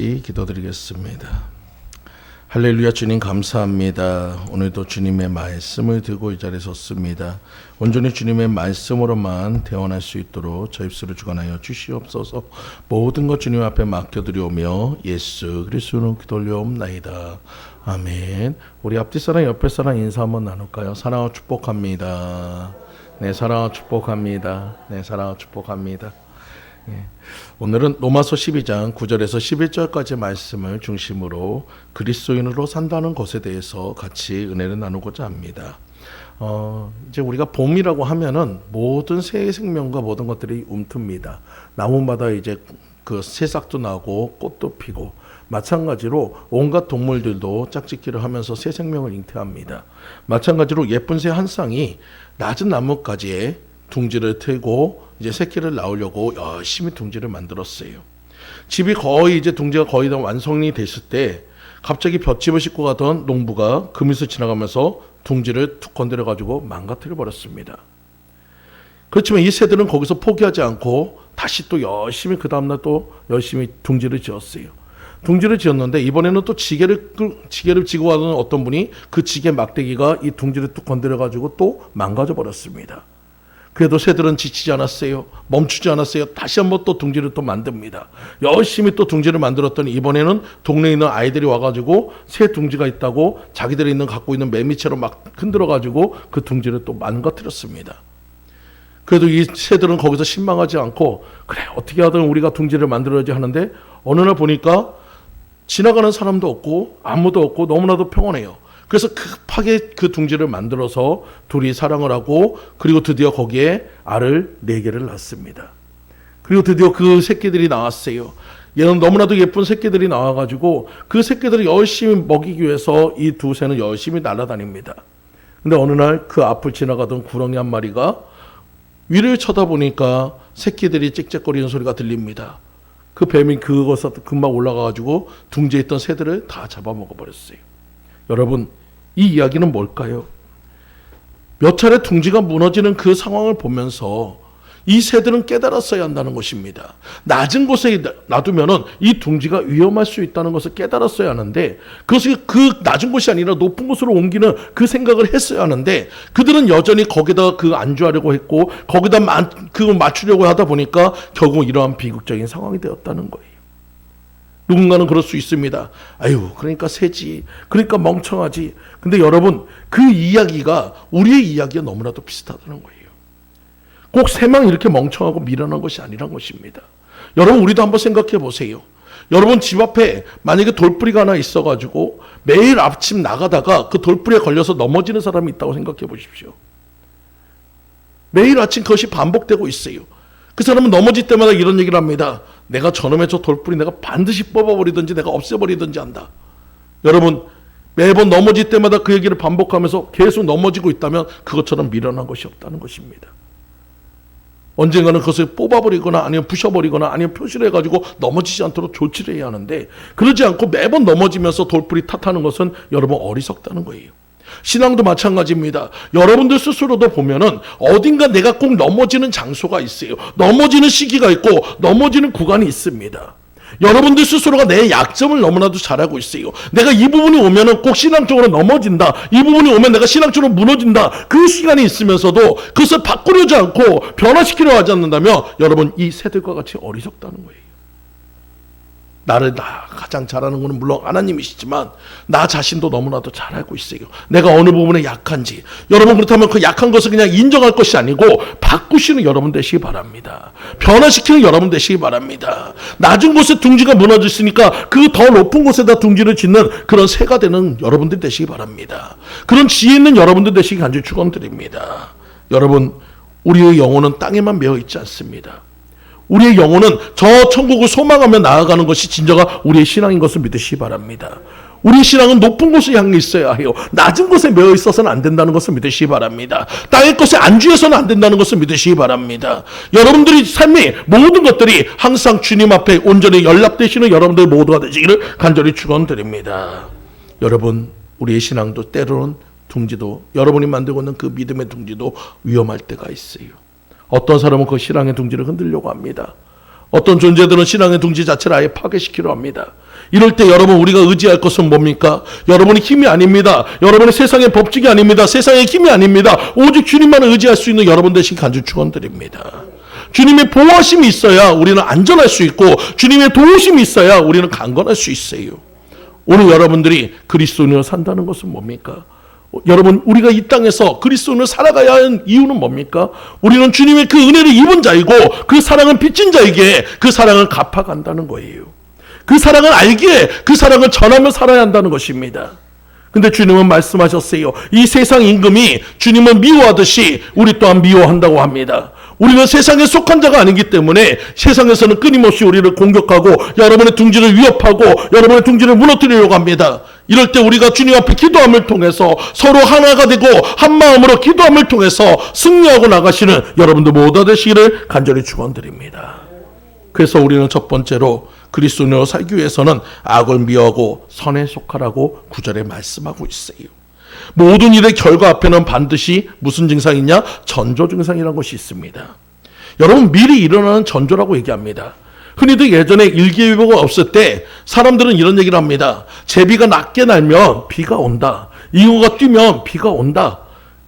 기도드리겠습니다. 할렐루야. 주님 감사합니다. 오늘도 주님의 말씀을 들고 이 자리에 섰습니다. 온전히 주님의 말씀으로만 대원할 수 있도록 저 입술을 주관하여 주시옵소서. 모든 것 주님 앞에 맡겨드리오며 예수 그리스도로 기도 올려옵나이다. 아멘. 우리 앞뒤 사람 옆에 사람 인사 한번 나눌까요? 사랑하고 축복합니다. 네, 사랑하고 축복합니다. 네, 사랑하고 축복합니다. 오늘은 로마서 12장 9절에서 11절까지 말씀을 중심으로 그리스도인으로 산다는 것에 대해서 같이 은혜를 나누고자 합니다. 이제 우리가 봄이라고 하면은 모든 새 생명과 모든 것들이 움틉니다. 나무마다 이제 그 새싹도 나고 꽃도 피고, 마찬가지로 온갖 동물들도 짝짓기를 하면서 새 생명을 잉태합니다. 마찬가지로 예쁜 새 한 쌍이 낮은 나뭇가지에 둥지를 틀고 이제 새끼를 낳으려고 열심히 둥지를 만들었어요. 집이 거의 이제 둥지가 거의 다 완성이 됐을 때 갑자기 볏짚을 싣고 가던 농부가 그 밑을 지나가면서 둥지를 툭 건드려 가지고 망가뜨려 버렸습니다. 그렇지만 이 새들은 거기서 포기하지 않고 다시 또 열심히 그 다음날 또 열심히 둥지를 지었어요. 둥지를 지었는데 이번에는 또 지게를 지고 가던 어떤 분이 그 지게 막대기가 이 둥지를 뚝 건드려 가지고 또 망가져 버렸습니다. 그래도 새들은 지치지 않았어요. 멈추지 않았어요. 다시 한번 또 둥지를 또 만듭니다. 열심히 또 둥지를 만들었더니 이번에는 동네에 있는 아이들이 와가지고 새 둥지가 있다고 자기들이 갖고 있는 매미채로 막 흔들어가지고 그 둥지를 또 망가뜨렸습니다. 그래도 이 새들은 거기서 실망하지 않고 그래 어떻게 하든 우리가 둥지를 만들어야지 하는데 어느 날 보니까 지나가는 사람도 없고 아무도 없고 너무나도 평온해요. 그래서 급하게 그 둥지를 만들어서 둘이 사랑을 하고 그리고 드디어 거기에 알을 4개를 낳습니다. 그리고 드디어 그 새끼들이 나왔어요. 얘는 너무나도 예쁜 새끼들이 나와가지고 그 새끼들을 열심히 먹이기 위해서 이 두 새는 열심히 날아다닙니다. 근데 어느 날 그 앞을 지나가던 구렁이 한 마리가 위를 쳐다보니까 새끼들이 짹짹거리는 소리가 들립니다. 그 뱀이 그것에 금방 올라가가지고 둥지에 있던 새들을 다 잡아먹어버렸어요. 여러분, 이 이야기는 뭘까요? 몇 차례 둥지가 무너지는 그 상황을 보면서 이 새들은 깨달았어야 한다는 것입니다. 낮은 곳에 놔두면은 이 둥지가 위험할 수 있다는 것을 깨달았어야 하는데 그것이 그 낮은 곳이 아니라 높은 곳으로 옮기는 그 생각을 했어야 하는데 그들은 여전히 거기다 그 안주하려고 했고 거기다 그걸 맞추려고 하다 보니까 결국 이러한 비극적인 상황이 되었다는 거예요. 누군가는 그럴 수 있습니다. 아유, 그러니까 새지. 그러니까 멍청하지. 근데 여러분, 그 이야기가 우리의 이야기가 너무나도 비슷하다는 거예요. 꼭 새만 이렇게 멍청하고 미련한 것이 아니란 것입니다. 여러분, 우리도 한번 생각해 보세요. 여러분 집 앞에 만약에 돌뿌리가 하나 있어가지고 매일 아침 나가다가 그 돌뿌리에 걸려서 넘어지는 사람이 있다고 생각해 보십시오. 매일 아침 그것이 반복되고 있어요. 그 사람은 넘어질 때마다 이런 얘기를 합니다. 내가 저놈의 저 돌뿌리 내가 반드시 뽑아버리든지 내가 없애버리든지 한다. 여러분 매번 넘어질 때마다 그 얘기를 반복하면서 계속 넘어지고 있다면 그것처럼 미련한 것이 없다는 것입니다. 언젠가는 그것을 뽑아버리거나 아니면 부셔버리거나 아니면 표시를 해가지고 넘어지지 않도록 조치를 해야 하는데 그러지 않고 매번 넘어지면서 돌뿌리 탓하는 것은 여러분 어리석다는 거예요. 신앙도 마찬가지입니다. 여러분들 스스로도 보면은 어딘가 내가 꼭 넘어지는 장소가 있어요. 넘어지는 시기가 있고 넘어지는 구간이 있습니다. 여러분들 스스로가 내 약점을 너무나도 잘 알고 있어요. 내가 이 부분이 오면은 꼭 신앙적으로 넘어진다. 이 부분이 오면 내가 신앙적으로 무너진다. 그 시간이 있으면서도 그것을 바꾸려지 않고 변화시키려 하지 않는다면 여러분 이 새들과 같이 어리석다는 거예요. 나를 가장 잘 아는 것은 물론 하나님이시지만 나 자신도 너무나도 잘 알고 있어요. 내가 어느 부분에 약한지. 여러분 그렇다면 그 약한 것을 그냥 인정할 것이 아니고 바꾸시는 여러분 되시기 바랍니다. 변화시키는 여러분 되시기 바랍니다. 낮은 곳에 둥지가 무너졌으니까 그 더 높은 곳에다 둥지를 짓는 그런 새가 되는 여러분들 되시기 바랍니다. 그런 지혜 있는 여러분들 되시기 간절히 축원드립니다. 여러분 우리의 영혼은 땅에만 매여 있지 않습니다. 우리의 영혼은 저 천국을 소망하며 나아가는 것이 진정한 우리의 신앙인 것을 믿으시기 바랍니다. 우리의 신앙은 높은 곳을 향해 있어야 해요. 낮은 곳에 매여 있어서는 안 된다는 것을 믿으시기 바랍니다. 땅의 것에 안주해서는 안 된다는 것을 믿으시기 바랍니다. 여러분들의 삶의 모든 것들이 항상 주님 앞에 온전히 연락되시는 여러분들 모두가 되시기를 간절히 축원드립니다. 여러분 우리의 신앙도 때로는 둥지도 여러분이 만들고 있는 그 믿음의 둥지도 위험할 때가 있어요. 어떤 사람은 그 신앙의 둥지를 흔들려고 합니다. 어떤 존재들은 신앙의 둥지 자체를 아예 파괴시키려 합니다. 이럴 때 여러분 우리가 의지할 것은 뭡니까? 여러분의 힘이 아닙니다. 여러분의 세상의 법칙이 아닙니다. 세상의 힘이 아닙니다. 오직 주님만 의지할 수 있는 여러분 되신 간절 축원드립니다. 주님의 보호하심이 있어야 우리는 안전할 수 있고 주님의 도우심이 있어야 우리는 강건할 수 있어요. 오늘 여러분들이 그리스도인으로 산다는 것은 뭡니까? 여러분 우리가 이 땅에서 그리스도인으로 살아가야 하는 이유는 뭡니까? 우리는 주님의 그 은혜를 입은 자이고 그 사랑을 빚진 자에게 그 사랑을 갚아간다는 거예요. 그 사랑을 알기에 그 사랑을 전하며 살아야 한다는 것입니다. 근데 주님은 말씀하셨어요. 이 세상 임금이 주님을 미워하듯이 우리 또한 미워한다고 합니다. 우리는 세상에 속한 자가 아니기 때문에 세상에서는 끊임없이 우리를 공격하고 여러분의 둥지를 위협하고 여러분의 둥지를 무너뜨리려고 합니다. 이럴 때 우리가 주님 앞에 기도함을 통해서 서로 하나가 되고 한 마음으로 기도함을 통해서 승리하고 나가시는 여러분들 모두 되시기를 간절히 축원드립니다. 그래서 우리는 첫 번째로 그리스도인으로 살기 위해서는 악을 미워하고 선에 속하라고 9절에 말씀하고 있어요. 모든 일의 결과 앞에는 반드시 무슨 증상이냐? 전조 증상이라는 것이 있습니다. 여러분 미리 일어나는 전조라고 얘기합니다. 흔히도 예전에 일기예보가 없을 때 사람들은 이런 얘기를 합니다. 제비가 낮게 날면 비가 온다. 잉어가 뛰면 비가 온다.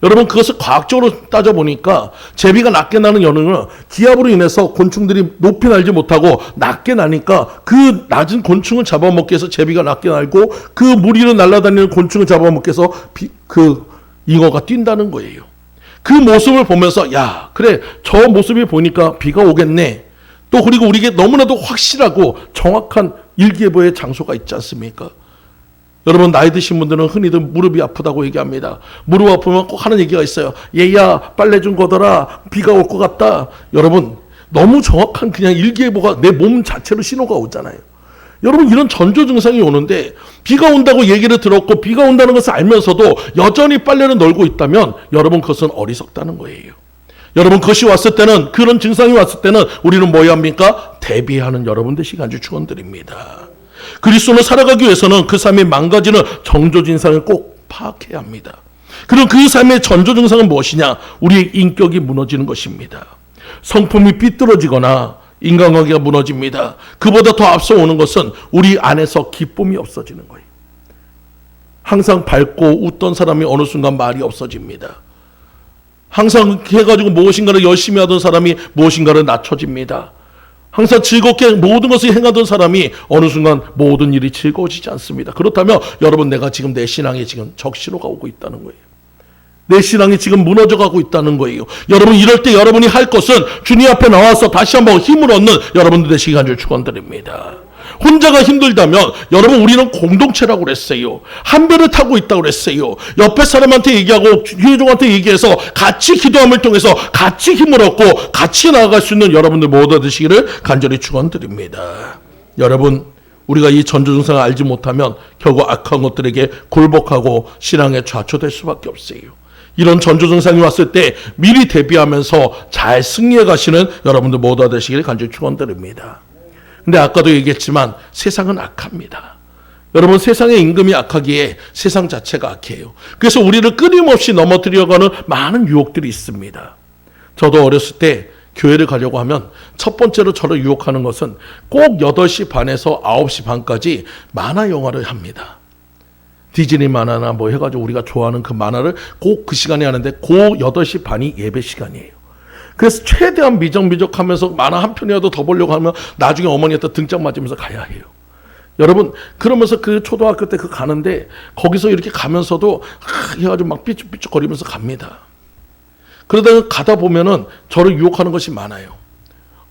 여러분 그것을 과학적으로 따져보니까 제비가 낮게 나는 연흥은 기압으로 인해서 곤충들이 높이 날지 못하고 낮게 나니까 그 낮은 곤충을 잡아먹기 위해서 제비가 낮게 날고 그 물 위로 날아다니는 곤충을 잡아먹기 위해서 그 잉어가 뛴다는 거예요. 그 모습을 보면서 야 그래 저 모습이 보니까 비가 오겠네. 또 그리고 우리에게 너무나도 확실하고 정확한 일기예보의 장소가 있지 않습니까? 여러분 나이 드신 분들은 흔히들 무릎이 아프다고 얘기합니다. 무릎 아프면 꼭 하는 얘기가 있어요. 얘야 빨래 좀 걷어라 비가 올 것 같다. 여러분 너무 정확한 그냥 일기예보가 내 몸 자체로 신호가 오잖아요. 여러분 이런 전조 증상이 오는데 비가 온다고 얘기를 들었고 비가 온다는 것을 알면서도 여전히 빨래를 널고 있다면 여러분 그것은 어리석다는 거예요. 여러분 그것이 왔을 때는 그런 증상이 왔을 때는 우리는 뭐 해야 합니까? 대비하는 여러분 되시기 간절히 축원드립니다. 그리스도로 살아가기 위해서는 그 삶이 망가지는 전조 증상을 꼭 파악해야 합니다. 그럼 그 삶의 전조 증상은 무엇이냐? 우리의 인격이 무너지는 것입니다. 성품이 삐뚤어지거나 인간관계가 무너집니다. 그보다 더 앞서 오는 것은 우리 안에서 기쁨이 없어지는 거예요. 항상 밝고 웃던 사람이 어느 순간 말이 없어집니다. 항상 해가지고 무엇인가를 열심히 하던 사람이 무엇인가를 낮춰집니다. 항상 즐겁게 모든 것을 행하던 사람이 어느 순간 모든 일이 즐거워지지 않습니다. 그렇다면 여러분 내가 지금 내 신앙에 지금 적신호가 오고 있다는 거예요. 내 신앙이 지금 무너져가고 있다는 거예요. 여러분 이럴 때 여러분이 할 것은 주님 앞에 나와서 다시 한번 힘을 얻는 여러분들 되시기 간절히 축원드립니다. 혼자가 힘들다면 여러분 우리는 공동체라고 그랬어요. 한 배를 타고 있다고 그랬어요. 옆에 사람한테 얘기하고 교회종한테 얘기해서 같이 기도함을 통해서 같이 힘을 얻고 같이 나아갈 수 있는 여러분들 모두 되시기를 간절히 축원드립니다. 여러분 우리가 이 전조 증상을 알지 못하면 결국 악한 것들에게 굴복하고 신앙에 좌초될 수밖에 없어요. 이런 전조 증상이 왔을 때 미리 대비하면서 잘 승리해 가시는 여러분들 모두 되시기를 간절히 축원드립니다. 근데 아까도 얘기했지만 세상은 악합니다. 여러분 세상의 임금이 악하기에 세상 자체가 악해요. 그래서 우리를 끊임없이 넘어뜨려가는 많은 유혹들이 있습니다. 저도 어렸을 때 교회를 가려고 하면 첫 번째로 저를 유혹하는 것은 꼭 8시 반에서 9시 반까지 만화 영화를 합니다. 디즈니 만화나 뭐 해가지고 우리가 좋아하는 그 만화를 꼭 그 시간에 하는데 그 8시 반이 예배 시간이에요. 그래서 최대한 미적미적하면서 만화 한 편이라도 더 보려고 하면 나중에 어머니한테 등짝 맞으면서 가야 해요. 여러분 그러면서 그 초등학교 때 그 가는데 거기서 이렇게 가면서도 해가지고 막 삐죽삐죽거리면서 갑니다. 그러다가 가다 보면은 저를 유혹하는 것이 많아요.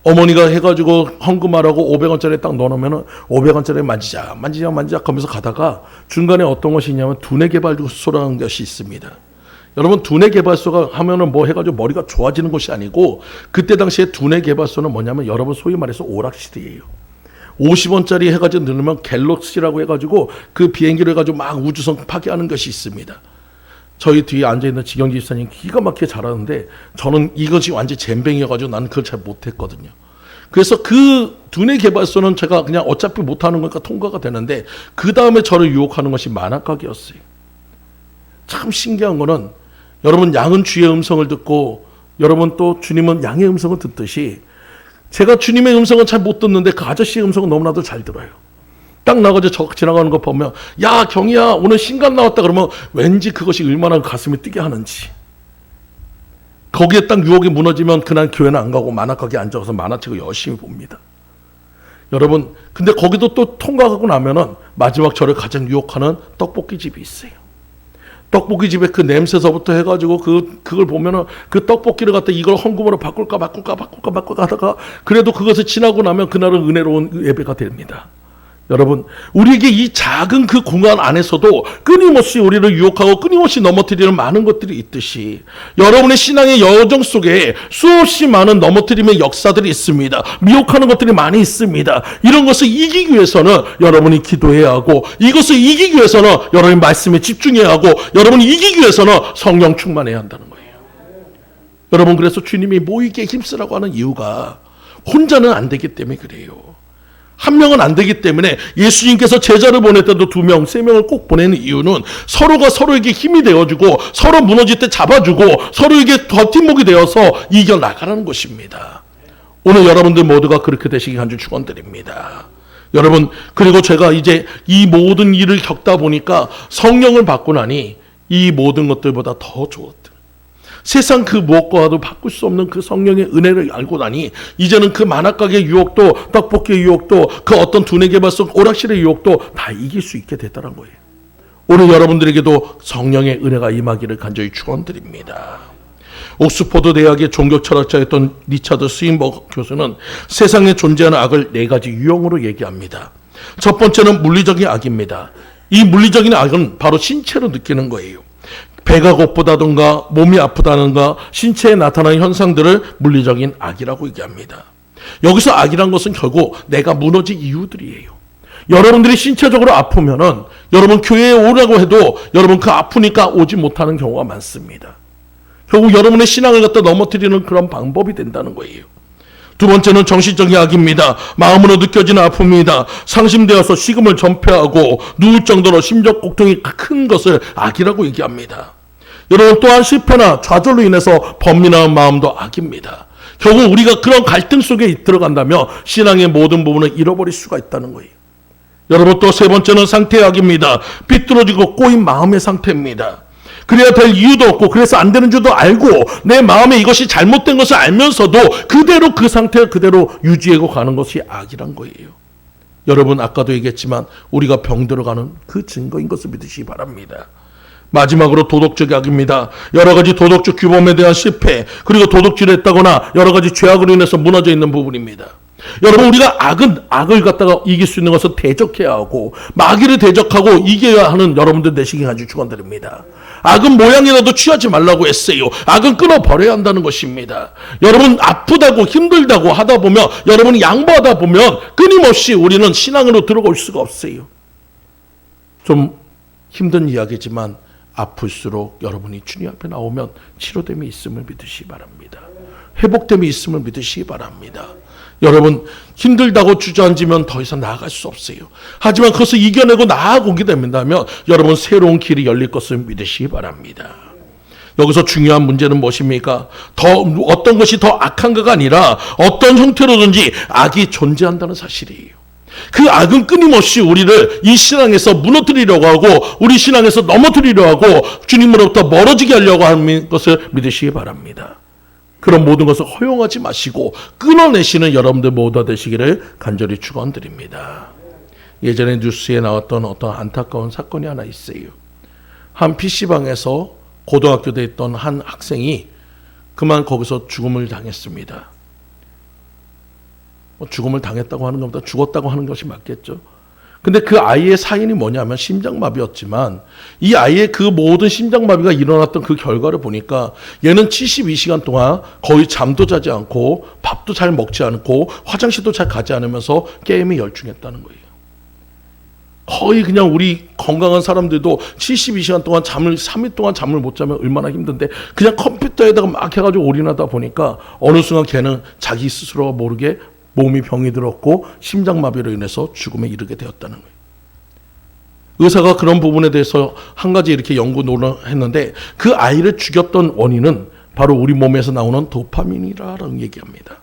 어머니가 해가지고 헌금하라고 500원짜리 딱 넣어놓으면은 500원짜리 만지작 하면서 가다가 중간에 어떤 것이 있냐면 두뇌 개발소라는 것이 있습니다. 여러분 두뇌 개발소가 하면은 뭐 해가지고 머리가 좋아지는 것이 아니고 그때 당시에 두뇌 개발소는 뭐냐면 여러분 소위 말해서 오락실이에요. 50원짜리 해가지고 넣으면 갤럭시라고 해가지고 그 비행기를 해가지고 막 우주선 파괴하는 것이 있습니다. 저희 뒤에 앉아있는 지경지 집사님 기가 막히게 잘하는데 저는 이것이 완전 잼뱅이여가지고 나는 그걸 잘 못했거든요. 그래서 그 두뇌 개발소는 제가 그냥 어차피 못하는 거니까 통과가 되는데 그 다음에 저를 유혹하는 것이 만화가게였어요. 참 신기한 거는 여러분 양은 주의 음성을 듣고 여러분 또 주님은 양의 음성을 듣듯이 제가 주님의 음성은 잘 못 듣는데 그 아저씨의 음성은 너무나도 잘 들어요. 딱 나가서 지나가는 거 보면, 야 경희야 오늘 신간 나왔다 그러면 왠지 그것이 얼마나 가슴이 뛰게 하는지. 거기에 딱 유혹이 무너지면 그날 교회는 안 가고 만화가게에 앉아서 만화책을 열심히 봅니다. 여러분, 근데 거기도 또 통과하고 나면은 마지막 저를 가장 유혹하는 떡볶이 집이 있어요. 떡볶이 집에 그 냄새서부터 해가지고 그걸 보면은 그 떡볶이를 갖다 이걸 헌금으로 바꿀까 하다가 그래도 그것을 지나고 나면 그날은 은혜로운 예배가 됩니다. 여러분, 우리에게 이 작은 그 공간 안에서도 끊임없이 우리를 유혹하고 끊임없이 넘어뜨리는 많은 것들이 있듯이 여러분의 신앙의 여정 속에 수없이 많은 넘어뜨림의 역사들이 있습니다. 미혹하는 것들이 많이 있습니다. 이런 것을 이기기 위해서는 여러분이 기도해야 하고, 이것을 이기기 위해서는 여러분이 말씀에 집중해야 하고, 여러분이 이기기 위해서는 성령 충만해야 한다는 거예요. 여러분, 그래서 주님이 모이게 힘쓰라고 하는 이유가 혼자는 안 되기 때문에 그래요. 한 명은 안 되기 때문에 예수님께서 제자를 보낼 때도 2명, 3명을 꼭 보내는 이유는 서로가 서로에게 힘이 되어주고 서로 무너질 때 잡아주고 서로에게 버팀목이 되어서 이겨나가라는 것입니다. 오늘 여러분들 모두가 그렇게 되시기 간절히 축원드립니다. 여러분, 그리고 제가 이제 이 모든 일을 겪다 보니까 성령을 받고 나니 이 모든 것들보다 더 좋았다. 세상 그 무엇과도 바꿀 수 없는 그 성령의 은혜를 알고 나니 이제는 그 만화가게 유혹도, 떡볶이의 유혹도, 그 어떤 두뇌개발성 오락실의 유혹도 다 이길 수 있게 됐다는 거예요. 오늘 여러분들에게도 성령의 은혜가 임하기를 간절히 축원드립니다. 옥스퍼드 대학의 종교철학자였던 리차드 스윈버그 교수는 세상에 존재하는 악을 4가지 유형으로 얘기합니다. 첫 번째는 물리적인 악입니다. 이 물리적인 악은 바로 신체로 느끼는 거예요. 배가 고프다든가 몸이 아프다든가 신체에 나타나는 현상들을 물리적인 악이라고 얘기합니다. 여기서 악이란 것은 결국 내가 무너진 이유들이에요. 여러분들이 신체적으로 아프면은 여러분 교회에 오라고 해도 여러분 그 아프니까 오지 못하는 경우가 많습니다. 결국 여러분의 신앙을 갖다 넘어뜨리는 그런 방법이 된다는 거예요. 두 번째는 정신적인 악입니다. 마음으로 느껴지는 아픔이다. 상심되어서 식음을 전폐하고 누울 정도로 심적 고통이 큰 것을 악이라고 얘기합니다. 여러분, 또한 실패나 좌절로 인해서 번민한 마음도 악입니다. 결국 우리가 그런 갈등 속에 들어간다면 신앙의 모든 부분을 잃어버릴 수가 있다는 거예요. 여러분, 또 세 번째는 상태의 악입니다. 삐뚤어지고 꼬인 마음의 상태입니다. 그래야 될 이유도 없고 그래서 안 되는 줄도 알고 내 마음에 이것이 잘못된 것을 알면서도 그대로 그 상태를 그대로 유지하고 가는 것이 악이란 거예요. 여러분, 아까도 얘기했지만 우리가 병들어가는 그 증거인 것을 믿으시기 바랍니다. 마지막으로 도덕적 악입니다. 여러 가지 도덕적 규범에 대한 실패, 그리고 도덕질을 했다거나 여러 가지 죄악으로 인해서 무너져 있는 부분입니다. 여러분, 우리가 악을 갖다가 이길 수 있는 것은 대적해야 하고 마귀를 대적하고 이겨야 하는 여러분들 되시기 간절히 축원드립니다. 악은 모양이라도 취하지 말라고 했어요. 악은 끊어버려야 한다는 것입니다. 여러분, 아프다고 힘들다고 하다 보면, 여러분이 양보하다 보면 끊임없이 우리는 신앙으로 들어올 수가 없어요. 좀 힘든 이야기지만 아플수록 여러분이 주님 앞에 나오면 치료됨이 있음을 믿으시기 바랍니다. 회복됨이 있음을 믿으시기 바랍니다. 여러분, 힘들다고 주저앉으면 더 이상 나아갈 수 없어요. 하지만 그것을 이겨내고 나아오게 된다면 여러분, 새로운 길이 열릴 것을 믿으시기 바랍니다. 여기서 중요한 문제는 무엇입니까? 어떤 것이 더 악한가가 아니라 어떤 형태로든지 악이 존재한다는 사실이에요. 그 악은 끊임없이 우리를 이 신앙에서 무너뜨리려고 하고 우리 신앙에서 넘어뜨리려고 하고 주님으로부터 멀어지게 하려고 하는 것을 믿으시기 바랍니다. 그런 모든 것을 허용하지 마시고 끊어내시는 여러분들 모두 되시기를 간절히 축원드립니다. 예전에 뉴스에 나왔던 어떤 안타까운 사건이 하나 있어요. 한 PC방에서 고등학교 때 있던 한 학생이 그만 거기서 죽음을 당했습니다. 죽음을 당했다고 하는 것보다 죽었다고 하는 것이 맞겠죠. 근데 그 아이의 사인이 뭐냐면 심장마비였지만 이 아이의 그 모든 심장마비가 일어났던 그 결과를 보니까 얘는 72시간 동안 거의 잠도 자지 않고 밥도 잘 먹지 않고 화장실도 잘 가지 않으면서 게임에 열중했다는 거예요. 거의 그냥 우리 건강한 사람들도 72시간 동안 3일 동안 잠을 못 자면 얼마나 힘든데 그냥 컴퓨터에다가 막 해가지고 올인하다 보니까 어느 순간 걔는 자기 스스로가 모르게 몸이 병이 들었고 심장마비로 인해서 죽음에 이르게 되었다는 거예요. 의사가 그런 부분에 대해서 한 가지 이렇게 연구 논문했는데 그 아이를 죽였던 원인은 바로 우리 몸에서 나오는 도파민이라는 얘기합니다.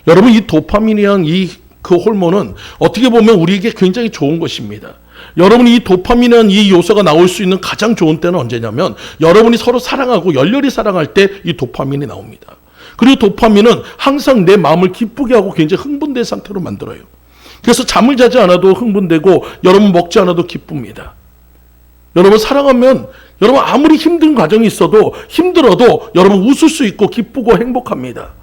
여러분, 이 도파민이랑 그 호르몬은 어떻게 보면 우리에게 굉장히 좋은 것입니다. 여러분이 이 도파민이라는 이 요소가 나올 수 있는 가장 좋은 때는 언제냐면 여러분이 서로 사랑하고 열렬히 사랑할 때 이 도파민이 나옵니다. 그리고 도파민은 항상 내 마음을 기쁘게 하고 굉장히 흥분된 상태로 만들어요. 그래서 잠을 자지 않아도 흥분되고 여러분 먹지 않아도 기쁩니다. 여러분 사랑하면 여러분 아무리 힘든 과정이 있어도 힘들어도 여러분 웃을 수 있고 기쁘고 행복합니다.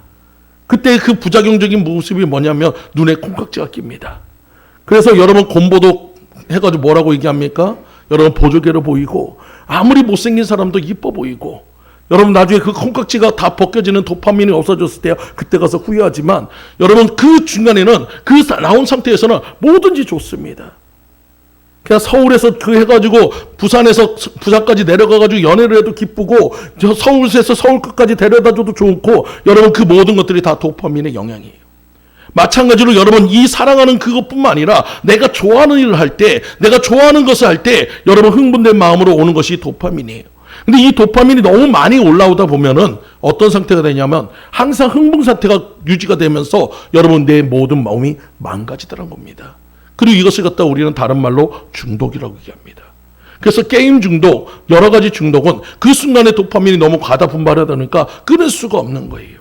그때 그 부작용적인 모습이 뭐냐면 눈에 콩깍지가 낍니다. 그래서 여러분 곰보도 해가지고 뭐라고 얘기합니까? 여러분 보조개로 보이고 아무리 못생긴 사람도 이뻐 보이고 여러분 나중에 그 콩깍지가 다 벗겨지는 도파민이 없어졌을 때 그때 가서 후회하지만 여러분 그 중간에는 그 나온 상태에서는 뭐든지 좋습니다. 그냥 서울에서 그 해가지고 부산까지 내려가가지고 연애를 해도 기쁘고 서울에서 서울 끝까지 데려다줘도 좋고 여러분 그 모든 것들이 다 도파민의 영향이에요. 마찬가지로 여러분 이 사랑하는 그것뿐만 아니라 내가 좋아하는 일을 할 때 내가 좋아하는 것을 할 때 여러분 흥분된 마음으로 오는 것이 도파민이에요. 근데 이 도파민이 너무 많이 올라오다 보면은 어떤 상태가 되냐면 항상 흥분 상태가 유지가 되면서 여러분 내 모든 마음이 망가지더란 겁니다. 그리고 이것을 갖다 우리는 다른 말로 중독이라고 얘기합니다. 그래서 게임 중독, 여러 가지 중독은 그 순간에 도파민이 너무 과다 분발하다 보니까 끊을 수가 없는 거예요.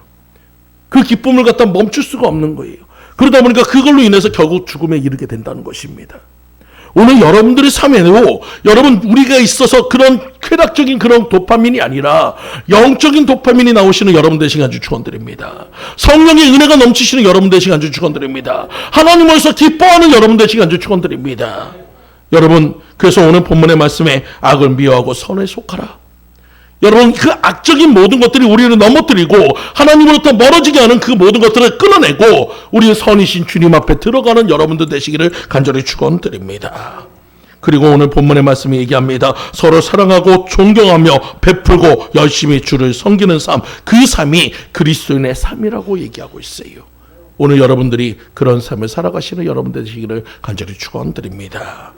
그 기쁨을 갖다 멈출 수가 없는 거예요. 그러다 보니까 그걸로 인해서 결국 죽음에 이르게 된다는 것입니다. 오늘 여러분들의 삶에도 여러분 우리가 있어서 그런 쾌락적인 그런 도파민이 아니라 영적인 도파민이 나오시는 여러분 되시기 간절히 축원드립니다. 성령의 은혜가 넘치시는 여러분 되시기 간절히 축원드립니다. 하나님으로서 기뻐하는 여러분 되시기 간절히 축원드립니다. 여러분 그래서 오늘 본문의 말씀에 악을 미워하고 선에 속하라. 여러분 그 악적인 모든 것들이 우리를 넘어뜨리고 하나님으로부터 멀어지게 하는 그 모든 것들을 끊어내고 우리의 선이신 주님 앞에 들어가는 여러분들 되시기를 간절히 축원드립니다. 그리고 오늘 본문의 말씀이 얘기합니다. 서로 사랑하고 존경하며 베풀고 열심히 주를 섬기는 삶, 그 삶이 그리스도인의 삶이라고 얘기하고 있어요. 오늘 여러분들이 그런 삶을 살아가시는 여러분들 되시기를 간절히 축원드립니다.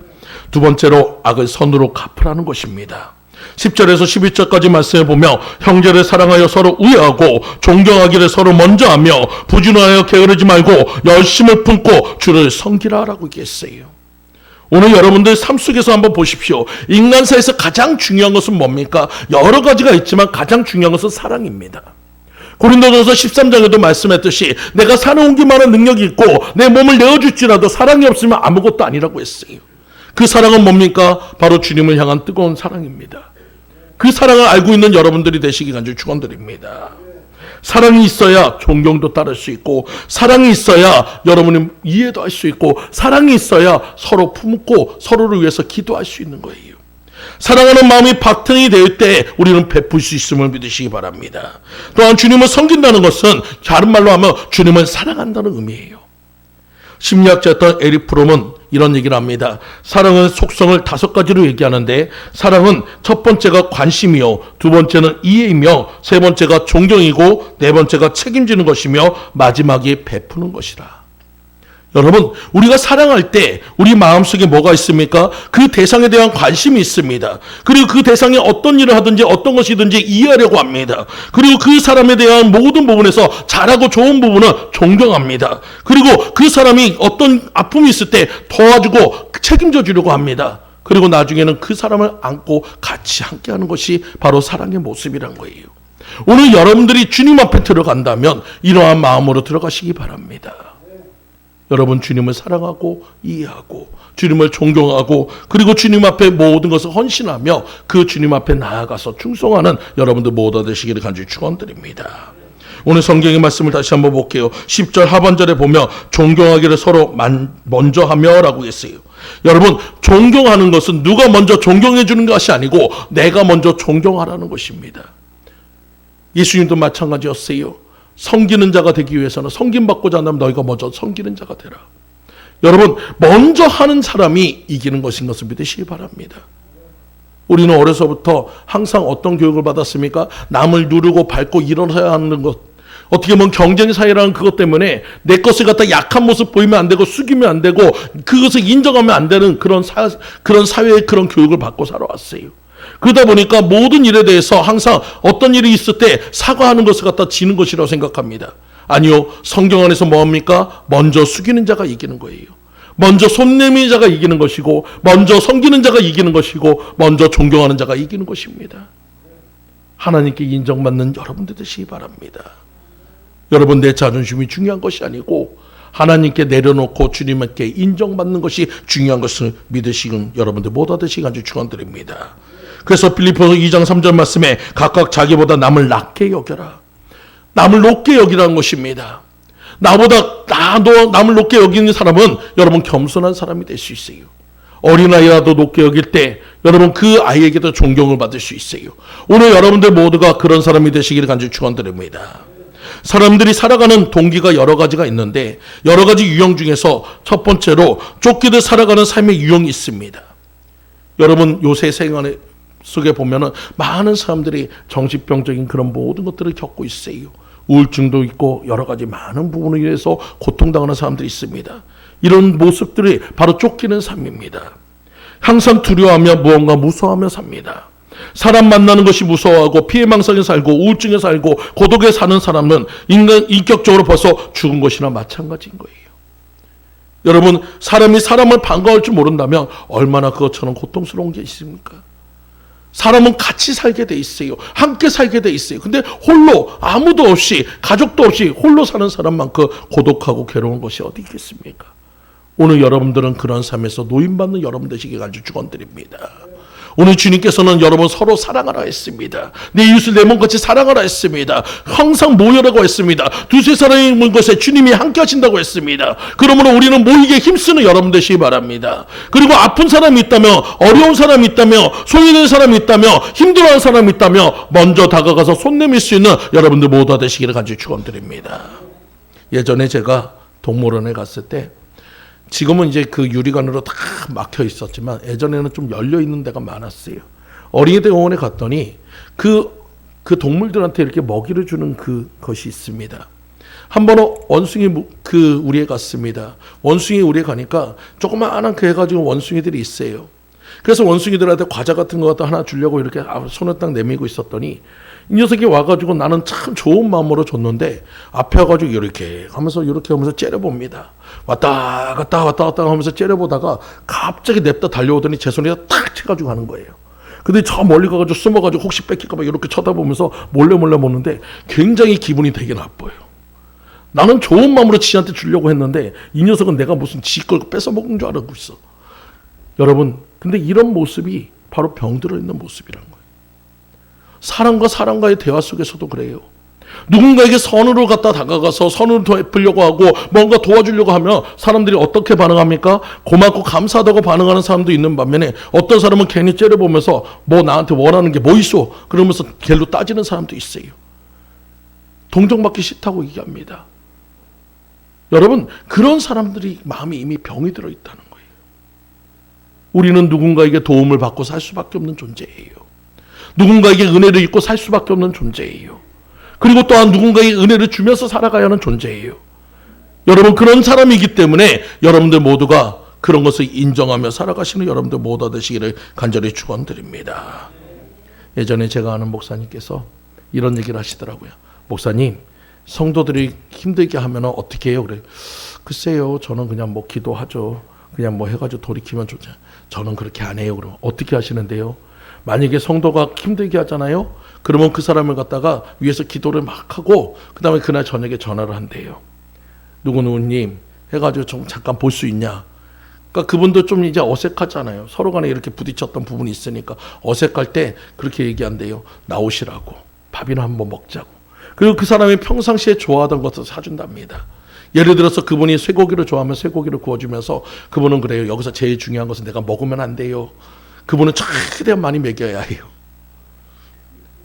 두 번째로 악을 선으로 갚으라는 것입니다. 10절에서 11절까지 말씀해 보면 형제를 사랑하여 서로 우애하고 존경하기를 서로 먼저 하며 부지런하여 게으르지 말고 열심을 품고 주를 섬기라 라고 얘기했어요. 오늘 여러분들 삶 속에서 한번 보십시오. 인간사에서 가장 중요한 것은 뭡니까? 여러 가지가 있지만 가장 중요한 것은 사랑입니다. 고린도전서 13장에도 말씀했듯이 내가 살아온기만한 능력이 있고 내 몸을 내어줄지라도 사랑이 없으면 아무것도 아니라고 했어요. 그 사랑은 뭡니까? 바로 주님을 향한 뜨거운 사랑입니다. 그 사랑을 알고 있는 여러분들이 되시기 간절히 축원드립니다. 사랑이 있어야 존경도 따를 수 있고 사랑이 있어야 여러분이 이해도 할 수 있고 사랑이 있어야 서로 품고 서로를 위해서 기도할 수 있는 거예요. 사랑하는 마음이 바탕이 될 때 우리는 베풀 수 있음을 믿으시기 바랍니다. 또한 주님을 섬긴다는 것은 다른 말로 하면 주님을 사랑한다는 의미예요. 심리학자였던 에릭 프롬은 이런 얘기를 합니다. 사랑은 속성을 5가지로 얘기하는데 사랑은 첫 번째가 관심이요, 두 번째는 이해이며 세 번째가 존경이고 네 번째가 책임지는 것이며 마지막이 베푸는 것이라. 여러분 우리가 사랑할 때 우리 마음속에 뭐가 있습니까? 그 대상에 대한 관심이 있습니다. 그리고 그 대상이 어떤 일을 하든지 어떤 것이든지 이해하려고 합니다. 그리고 그 사람에 대한 모든 부분에서 잘하고 좋은 부분은 존경합니다. 그리고 그 사람이 어떤 아픔이 있을 때 도와주고 책임져 주려고 합니다. 그리고 나중에는 그 사람을 안고 같이 함께하는 것이 바로 사랑의 모습이란 거예요. 오늘 여러분들이 주님 앞에 들어간다면 이러한 마음으로 들어가시기 바랍니다. 여러분 주님을 사랑하고 이해하고 주님을 존경하고 그리고 주님 앞에 모든 것을 헌신하며 그 주님 앞에 나아가서 충성하는 여러분들 모두 되시기를 간절히 축원드립니다. 오늘 성경의 말씀을 다시 한번 볼게요. 10절 하반절에 보면 존경하기를 서로 먼저 하며 라고 했어요. 여러분 존경하는 것은 누가 먼저 존경해 주는 것이 아니고 내가 먼저 존경하라는 것입니다. 예수님도 마찬가지였어요. 섬기는 자가 되기 위해서는 섬김받고자 한다면 너희가 먼저 섬기는 자가 되라. 여러분 먼저 하는 사람이 이기는 것인 것을 믿으시기 바랍니다. 우리는 어려서부터 항상 어떤 교육을 받았습니까? 남을 누르고 밟고 일어서야 하는 것, 어떻게 보면 경쟁 사회라는 그것 때문에 내 것을 갖다 약한 모습 보이면 안 되고 숙이면 안 되고 그것을 인정하면 안 되는 그런 사회의 그런 교육을 받고 살아왔어요. 그러다 보니까 모든 일에 대해서 항상 어떤 일이 있을 때 사과하는 것을 갖다 지는 것이라고 생각합니다. 아니요, 성경 안에서 뭐합니까? 먼저 숙이는 자가 이기는 거예요. 먼저 손 내미는 자가 이기는 것이고, 먼저 섬기는 자가 이기는 것이고, 먼저 존경하는 자가 이기는 것입니다. 하나님께 인정받는 여러분들 되시기 바랍니다. 여러분, 내 자존심이 중요한 것이 아니고 하나님께 내려놓고 주님께 인정받는 것이 중요한 것을 믿으시는 여러분들 모두 되시기 간절히 축원드립니다. 그래서 빌립보서 2장 3절 말씀에 각각 자기보다 남을 낮게 여겨라. 남을 높게 여기라는 것입니다. 남을 높게 여기는 사람은 여러분 겸손한 사람이 될 수 있어요. 어린아이라도 높게 여길 때 여러분 그 아이에게도 존경을 받을 수 있어요. 오늘 여러분들 모두가 그런 사람이 되시기를 간절히 축원드립니다. 사람들이 살아가는 동기가 여러 가지가 있는데 여러 가지 유형 중에서 첫 번째로 쫓기듯 살아가는 삶의 유형이 있습니다. 여러분 요새 생활 속에 보면은 많은 사람들이 정신병적인 그런 모든 것들을 겪고 있어요. 우울증도 있고 여러 가지 많은 부분에 의해서 고통당하는 사람들이 있습니다. 이런 모습들이 바로 쫓기는 삶입니다. 항상 두려워하며 무언가 무서워하며 삽니다. 사람 만나는 것이 무서워하고 피해망상에 살고 우울증에 살고 고독에 사는 사람은 인격적으로 벌써 죽은 것이나 마찬가지인 거예요. 여러분, 사람이 사람을 반가워할 줄 모른다면 얼마나 그것처럼 고통스러운 게 있습니까? 사람은 같이 살게 돼 있어요. 함께 살게 돼 있어요. 근데 홀로 아무도 없이 가족도 없이 홀로 사는 사람만큼 고독하고 괴로운 것이 어디 있겠습니까? 오늘 여러분들은 그런 삶에서 노인받는 여러분 되시기 간절히 축원드립니다. 오늘 주님께서는 여러분 서로 사랑하라 했습니다. 내 이웃을 내 몸같이 사랑하라 했습니다. 항상 모여라고 했습니다. 두세 사람이 있는 것에 주님이 함께 하신다고 했습니다. 그러므로 우리는 모이게 힘쓰는 여러분 되시기 바랍니다. 그리고 아픈 사람이 있다며 어려운 사람이 있다며 소외된 사람이 있다며 힘들어하는 사람이 있다며 먼저 다가가서 손 내밀 수 있는 여러분들 모두 되시기를 간절히 축원드립니다. 예전에 제가 동물원에 갔을 때 지금은 이제 그 유리관으로 다 막혀 있었지만 예전에는 좀 열려 있는 데가 많았어요. 어린이대 공원에 갔더니 그 동물들한테 이렇게 먹이를 주는 그것이 있습니다. 한 번은 원숭이 우리에 갔습니다. 원숭이 우리에 가니까 조그마한 그 해가지고 원숭이들이 있어요. 그래서 원숭이들한테 과자 같은 거 갖다 하나 주려고 이렇게 손을 딱 내밀고 있었더니 이 녀석이 와가지고 나는 참 좋은 마음으로 줬는데 앞에 와가지고 이렇게 하면서 째려봅니다. 왔다 갔다 하면서 째려보다가 갑자기 냅다 달려오더니 제 손에 탁 채가지고 가는 거예요. 근데 저 멀리 가가지고 숨어가지고 혹시 뺏길까봐 이렇게 쳐다보면서 몰래 먹는데 굉장히 기분이 되게 나빠요. 나는 좋은 마음으로 지한테 주려고 했는데 이 녀석은 내가 무슨 지 걸 뺏어 먹은 줄 알고 있어. 여러분, 근데 이런 모습이 바로 병들어 있는 모습이란 거예요. 사람과 사람과의 대화 속에서도 그래요. 누군가에게 선으로 갖다 다가가서 선을 베풀려고 하고 뭔가 도와주려고 하면 사람들이 어떻게 반응합니까? 고맙고 감사하다고 반응하는 사람도 있는 반면에 어떤 사람은 괜히 째려보면서 뭐 나한테 원하는 게 뭐 있어? 그러면서 걔로 따지는 사람도 있어요. 동정받기 싫다고 얘기합니다. 여러분, 그런 사람들이 마음에 이미 병이 들어있다는 거예요. 우리는 누군가에게 도움을 받고 살 수밖에 없는 존재예요. 누군가에게 은혜를 입고 살 수밖에 없는 존재예요. 그리고 또한 누군가에게 은혜를 주면서 살아가야 하는 존재예요. 여러분, 그런 사람이기 때문에 여러분들 모두가 그런 것을 인정하며 살아가시는 여러분들 모두 되시기를 간절히 축원드립니다. 예전에 제가 아는 목사님께서 이런 얘기를 하시더라고요. 목사님, 성도들이 힘들게 하면 어떻게 해요? 그래요. 글쎄요, 저는 그냥 뭐 기도하죠. 그냥 뭐 해가지고 돌이키면 좋죠. 저는 그렇게 안 해요. 그럼 어떻게 하시는데요? 만약에 성도가 힘들게 하잖아요. 그러면 그 사람을 갖다가 위에서 기도를 막 하고 그 다음에 그날 저녁에 전화를 한대요. 누구누구님 해가지고 좀 잠깐 볼 수 있냐. 그러니까 그분도 좀 이제 어색하잖아요. 서로 간에 이렇게 부딪혔던 부분이 있으니까 어색할 때 그렇게 얘기한대요. 나오시라고. 밥이나 한번 먹자고. 그리고 그 사람이 평상시에 좋아하던 것을 사준답니다. 예를 들어서 그분이 쇠고기를 좋아하면 쇠고기를 구워주면서 그분은 그래요. 여기서 제일 중요한 것은 내가 먹으면 안 돼요. 그분은 최대한 많이 먹여야 해요.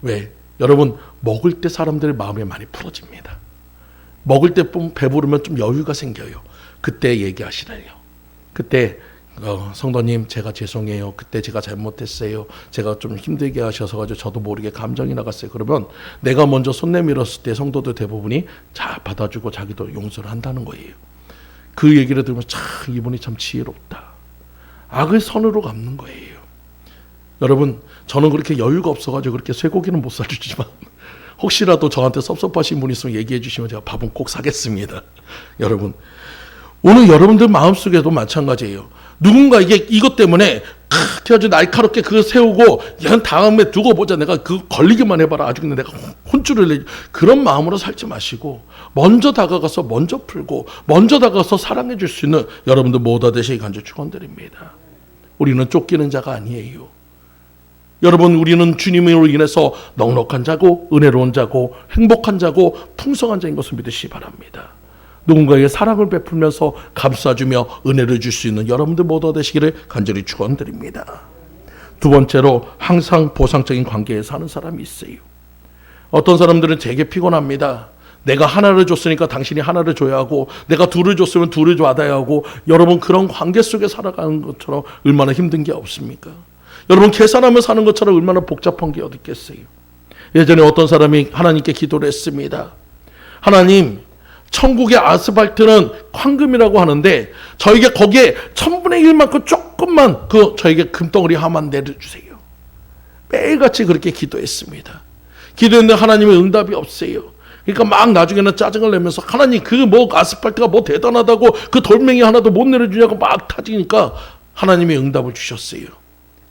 왜? 여러분, 먹을 때 사람들의 마음이 많이 풀어집니다. 먹을 때 배부르면 좀 여유가 생겨요. 그때 얘기하시래요. 그때 성도님 제가 죄송해요. 그때 제가 잘못했어요. 제가 좀 힘들게 하셔서 가지고 저도 모르게 감정이 나갔어요. 그러면 내가 먼저 손 내밀었을 때 성도들 대부분이 잘 받아주고 자기도 용서를 한다는 거예요. 그 얘기를 들으면 참 이분이 참 지혜롭다. 악을 선으로 갚는 거예요. 여러분, 저는 그렇게 여유가 없어가지고 그렇게 쇠고기는 못 사주지만 혹시라도 저한테 섭섭하신 분 있으면 얘기해 주시면 제가 밥은 꼭 사겠습니다. 여러분, 오늘 여러분들 마음속에도 마찬가지예요. 누군가 이것 때문에 아주 날카롭게 그거 세우고 야, 다음에 두고 보자, 내가 그 걸리기만 해봐라, 아주 그냥 내가 혼쭐을 내, 그런 마음으로 살지 마시고 먼저 다가가서 먼저 풀고 먼저 다가가서 사랑해 줄 수 있는 여러분들 모두 되시기 간절히 축원드립니다. 우리는 쫓기는 자가 아니에요. 여러분, 우리는 주님으로 인해서 넉넉한 자고 은혜로운 자고 행복한 자고 풍성한 자인 것을 믿으시기 바랍니다. 누군가에게 사랑을 베풀면서 감싸주며 은혜를 줄 수 있는 여러분들 모두 되시기를 간절히 축원드립니다. 두 번째로, 항상 보상적인 관계에 사는 사람이 있어요. 어떤 사람들은 되게 피곤합니다. 내가 하나를 줬으니까 당신이 하나를 줘야 하고, 내가 둘을 줬으면 둘을 받아야 하고, 여러분, 그런 관계 속에 살아가는 것처럼 얼마나 힘든 게 없습니까? 여러분, 계산하며 사는 것처럼 얼마나 복잡한 게 어디 있겠어요? 예전에 어떤 사람이 하나님께 기도를 했습니다. 하나님, 천국의 아스팔트는 황금이라고 하는데 저에게 거기에 1000분의 1만큼 조금만 저에게 금덩어리 하나만 내려주세요. 매일같이 그렇게 기도했습니다. 기도했는데 하나님의 응답이 없어요. 그러니까 막 나중에는 짜증을 내면서 하나님, 아스팔트가 뭐 대단하다고 그 돌멩이 하나도 못 내려주냐고 막 타지니까 하나님이 응답을 주셨어요.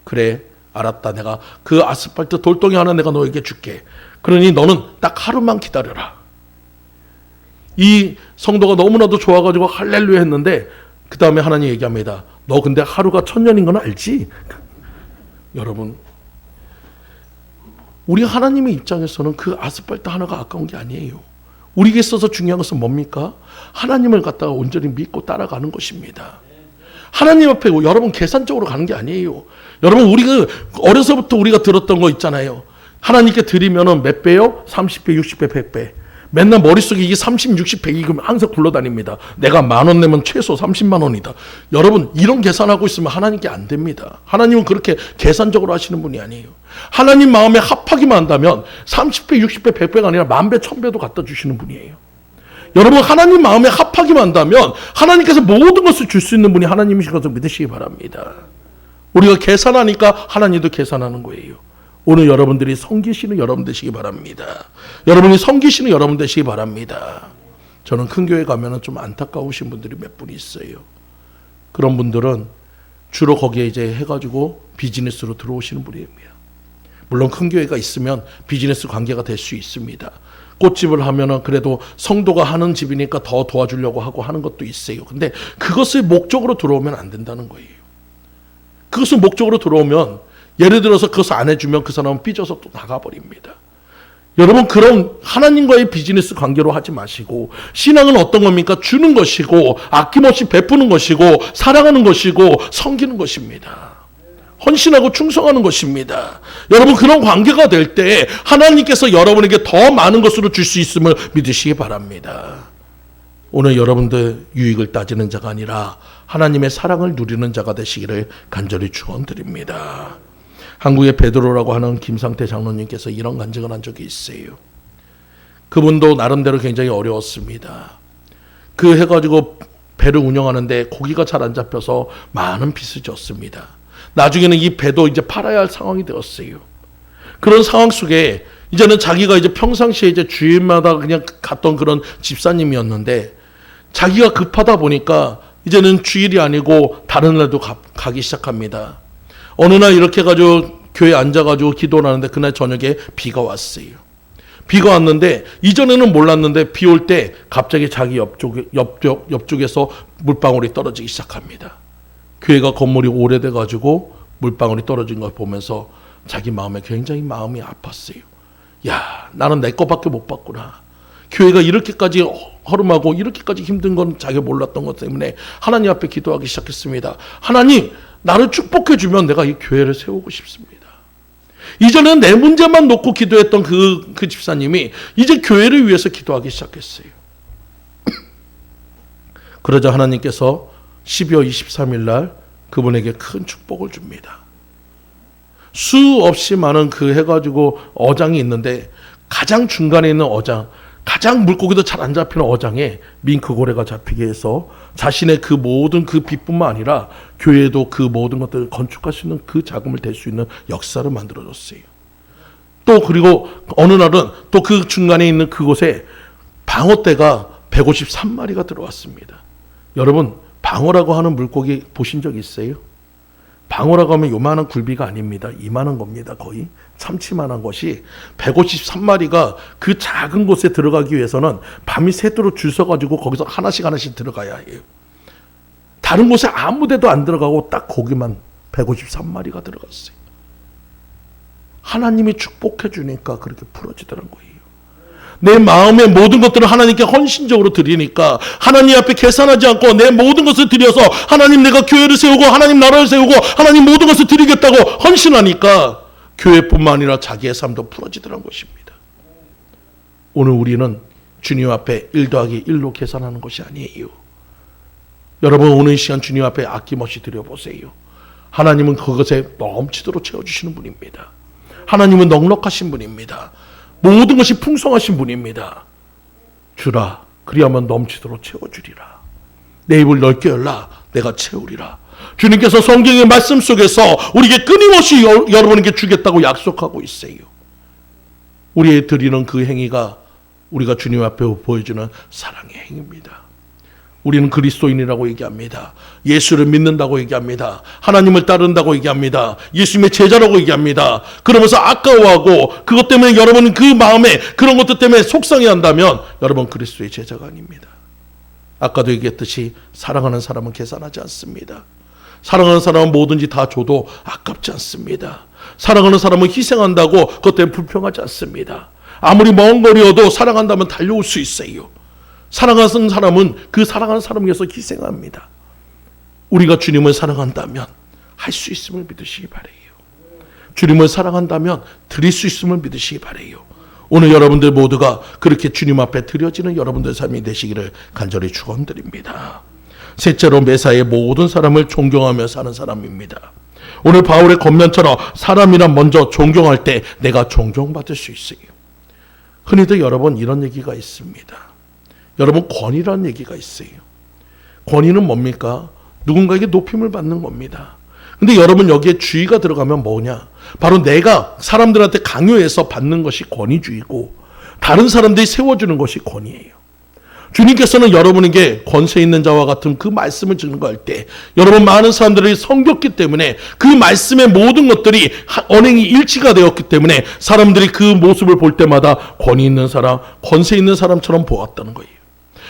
그래, 알았다. 내가 그 아스팔트 돌덩이 하나 내가 너에게 줄게. 그러니 너는 딱 하루만 기다려라. 이 성도가 너무나도 좋아가지고 할렐루야 했는데 그 다음에 하나님 얘기합니다. 너 근데 하루가 1000년인 건 알지? 여러분, 우리 하나님의 입장에서는 그 아스팔트 하나가 아까운 게 아니에요. 우리에게 있어서 중요한 것은 뭡니까? 하나님을 갖다가 온전히 믿고 따라가는 것입니다. 하나님 앞에 여러분 계산적으로 가는 게 아니에요. 여러분, 우리가 어려서부터 우리가 들었던 거 있잖아요. 하나님께 드리면은 몇 배요? 30배, 60배, 100배. 맨날 머릿속에 이게 30, 60, 100이 항상 굴러다닙니다. 내가 10,000원 내면 최소 30만 원이다. 여러분, 이런 계산하고 있으면 하나님께 안 됩니다. 하나님은 그렇게 계산적으로 하시는 분이 아니에요. 하나님 마음에 합하기만 한다면 30배, 60배, 100배가 아니라 10,000배, 1000배도 갖다 주시는 분이에요. 여러분, 하나님 마음에 합하기만 한다면 하나님께서 모든 것을 줄 수 있는 분이 하나님이신 것을 믿으시기 바랍니다. 우리가 계산하니까 하나님도 계산하는 거예요. 오늘 여러분들이 섬기시는 여러분 되시기 바랍니다. 여러분이 섬기시는 여러분 되시기 바랍니다. 저는 큰 교회 가면은 좀 안타까우신 분들이 몇 분 있어요. 그런 분들은 주로 거기에 이제 해가지고 비즈니스로 들어오시는 분입니다. 물론 큰 교회가 있으면 비즈니스 관계가 될 수 있습니다. 꽃집을 하면은 그래도 성도가 하는 집이니까 더 도와주려고 하고 하는 것도 있어요. 근데 그것을 목적으로 들어오면 안 된다는 거예요. 그것을 목적으로 들어오면, 예를 들어서 그것을 안 해주면 그 사람은 삐져서 또 나가버립니다. 여러분, 그런 하나님과의 비즈니스 관계로 하지 마시고, 신앙은 어떤 겁니까? 주는 것이고, 아낌없이 베푸는 것이고, 사랑하는 것이고, 섬기는 것입니다. 헌신하고 충성하는 것입니다. 여러분, 그런 관계가 될 때 하나님께서 여러분에게 더 많은 것으로 줄 수 있음을 믿으시기 바랍니다. 오늘 여러분들 유익을 따지는 자가 아니라 하나님의 사랑을 누리는 자가 되시기를 간절히 축원드립니다. 한국의 베드로라고 하는 김상태 장로님께서 이런 간증을 한 적이 있어요. 그분도 나름대로 굉장히 어려웠습니다. 그 해가지고 배를 운영하는데 고기가 잘 안 잡혀서 많은 빚을 졌습니다. 나중에는 이 배도 이제 팔아야 할 상황이 되었어요. 그런 상황 속에 이제는 자기가 이제 평상시에 이제 주일마다 그냥 갔던 그런 집사님이었는데, 자기가 급하다 보니까 이제는 주일이 아니고 다른 날도 가기 시작합니다. 어느 날 이렇게 해가지고 교회에 앉아가지고 기도를 하는데 그날 저녁에 비가 왔어요. 비가 왔는데 이전에는 몰랐는데 비 올 때 갑자기 자기 옆쪽에서 물방울이 떨어지기 시작합니다. 교회가 건물이 오래돼가지고 물방울이 떨어진 걸 보면서 자기 마음에 굉장히 마음이 아팠어요. 야, 나는 내 거밖에 못 봤구나. 교회가 이렇게까지 허름하고 이렇게까지 힘든 건 자기가 몰랐던 것 때문에 하나님 앞에 기도하기 시작했습니다. 하나님, 나를 축복해 주면 내가 이 교회를 세우고 싶습니다. 이전에는 내 문제만 놓고 기도했던 그 집사님이 이제 교회를 위해서 기도하기 시작했어요. 그러자 하나님께서 12월 23일 날 그분에게 큰 축복을 줍니다. 수없이 많은 그 해가지고 어장이 있는데 가장 중간에 있는 어장, 가장 물고기도 잘 안 잡히는 어장에 밍크고래가 잡히게 해서 자신의 그 모든 그 빚뿐만 아니라 교회에도 그 모든 것들을 건축할 수 있는 그 자금을 댈 수 있는 역사를 만들어줬어요. 또 그리고 어느 날은 또 그 중간에 있는 그곳에 방어떼가 153마리가 들어왔습니다. 여러분, 방어라고 하는 물고기 보신 적 있어요? 방어라고 하면 요만한 굴비가 아닙니다. 이만한 겁니다. 거의 참치만한 것이 153마리가 그 작은 곳에 들어가기 위해서는 밤이 새도록 줄 서가지고 거기서 하나씩 들어가야 해요. 다른 곳에 아무 데도 안 들어가고 딱 거기만 153마리가 들어갔어요. 하나님이 축복해 주니까 그렇게 풀어지더란 거예요. 내 마음의 모든 것들을 하나님께 헌신적으로 드리니까 하나님 앞에 계산하지 않고 내 모든 것을 드려서 하나님 내가 교회를 세우고 하나님 나라를 세우고 하나님 모든 것을 드리겠다고 헌신하니까 교회뿐만 아니라 자기의 삶도 풀어지더란 것입니다. 오늘 우리는 주님 앞에 1 더하기 1로 계산하는 것이 아니에요. 여러분, 오늘 이 시간 주님 앞에 아낌없이 드려보세요. 하나님은 그것에 넘치도록 채워주시는 분입니다. 하나님은 넉넉하신 분입니다. 모든 것이 풍성하신 분입니다. 주라, 그리하면 넘치도록 채워주리라. 내 입을 넓게 열라, 내가 채우리라. 주님께서 성경의 말씀 속에서 우리에게 끊임없이 여러분에게 주겠다고 약속하고 있어요. 우리의 드리는 그 행위가 우리가 주님 앞에 보여주는 사랑의 행위입니다. 우리는 그리스도인이라고 얘기합니다. 예수를 믿는다고 얘기합니다. 하나님을 따른다고 얘기합니다. 예수님의 제자라고 얘기합니다. 그러면서 아까워하고 그것 때문에 여러분은 그 마음에 그런 것들 때문에 속상해한다면 여러분 그리스도의 제자가 아닙니다. 아까도 얘기했듯이 사랑하는 사람은 계산하지 않습니다. 사랑하는 사람은 뭐든지 다 줘도 아깝지 않습니다. 사랑하는 사람은 희생한다고 그것 때문에 불평하지 않습니다. 아무리 먼 거리여도 사랑한다면 달려올 수 있어요. 사랑하는 사람은 그 사랑하는 사람을 위해서 희생합니다. 우리가 주님을 사랑한다면 할 수 있음을 믿으시기 바라요. 주님을 사랑한다면 드릴 수 있음을 믿으시기 바라요. 오늘 여러분들 모두가 그렇게 주님 앞에 드려지는 여러분들 삶이 되시기를 간절히 축원드립니다. 셋째로 매사에 모든 사람을 존경하며 사는 사람입니다. 오늘 바울의 권면처럼 사람이란 먼저 존경할 때 내가 존경받을 수 있어요. 흔히들 여러분 이런 얘기가 있습니다. 여러분 권위라는 얘기가 있어요. 권위는 뭡니까? 누군가에게 높임을 받는 겁니다. 근데 여러분 여기에 주의가 들어가면 뭐냐? 바로 내가 사람들한테 강요해서 받는 것이 권위주의고 다른 사람들이 세워주는 것이 권위예요. 주님께서는 여러분에게 권세 있는 자와 같은 그 말씀을 증거할 때 여러분 많은 사람들이 섬겼기 때문에 그 말씀의 모든 것들이 언행이 일치가 되었기 때문에 사람들이 그 모습을 볼 때마다 권위 있는 사람, 권세 있는 사람처럼 보았다는 거예요.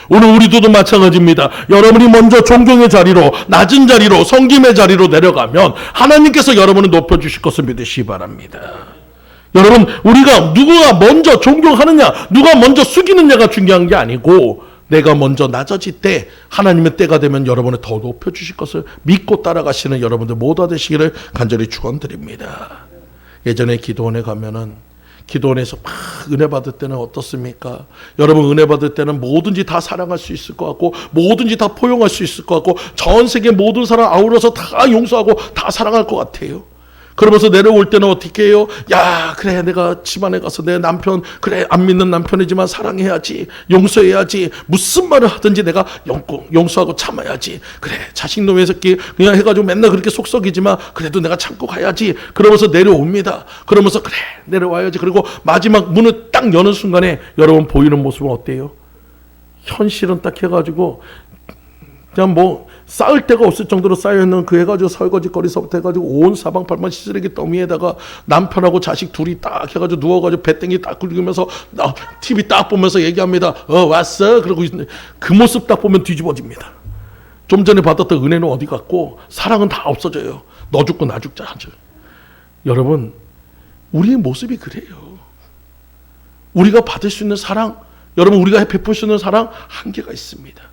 오늘 우리도 마찬가지입니다. 여러분이 먼저 존경의 자리로, 낮은 자리로, 섬김의 자리로 내려가면 하나님께서 여러분을 높여주실 것을 믿으시기 바랍니다. 여러분, 우리가 누가 먼저 존경하느냐, 누가 먼저 숙이느냐가 중요한 게 아니고 내가 먼저 낮아질 때 하나님의 때가 되면 여러분을 더 높여주실 것을 믿고 따라가시는 여러분들 모두 되시기를 간절히 축원드립니다. 예전에 기도원에 가면은 기도원에서 막 은혜 받을 때는 어떻습니까? 여러분 은혜 받을 때는 뭐든지 다 사랑할 수 있을 것 같고 뭐든지 다 포용할 수 있을 것 같고 전 세계 모든 사람 아우러서 다 용서하고 다 사랑할 것 같아요. 그러면서 내려올 때는 어떻게 해요? 야, 그래 내가 집안에 가서 내 남편, 그래 안 믿는 남편이지만 사랑해야지, 용서해야지, 무슨 말을 하든지 내가 용서하고 참아야지, 그래 자식놈의 새끼 그냥 해가지고 맨날 그렇게 속썩이지만 그래도 내가 참고 가야지. 그러면서 내려옵니다. 그러면서 그래 내려와야지. 그리고 마지막 문을 딱 여는 순간에 여러분 보이는 모습은 어때요? 현실은 딱 해가지고 그냥 뭐 쌓을 데가 없을 정도로 쌓여있는 그 해가지고 설거지거리서부터 해가지고 온 사방팔방 시쓰레기 더미에다가 남편하고 자식 둘이 딱 해가지고 누워가지고 배땡이 딱 굴리면서 TV 딱 보면서 얘기합니다. 왔어? 그러고 있는데 그 모습 딱 보면 뒤집어집니다. 좀 전에 받았던 은혜는 어디 갔고 사랑은 다 없어져요. 너 죽고 나 죽자. 여러분 우리의 모습이 그래요. 우리가 받을 수 있는 사랑, 여러분 우리가 베풀 수 있는 사랑 한계가 있습니다.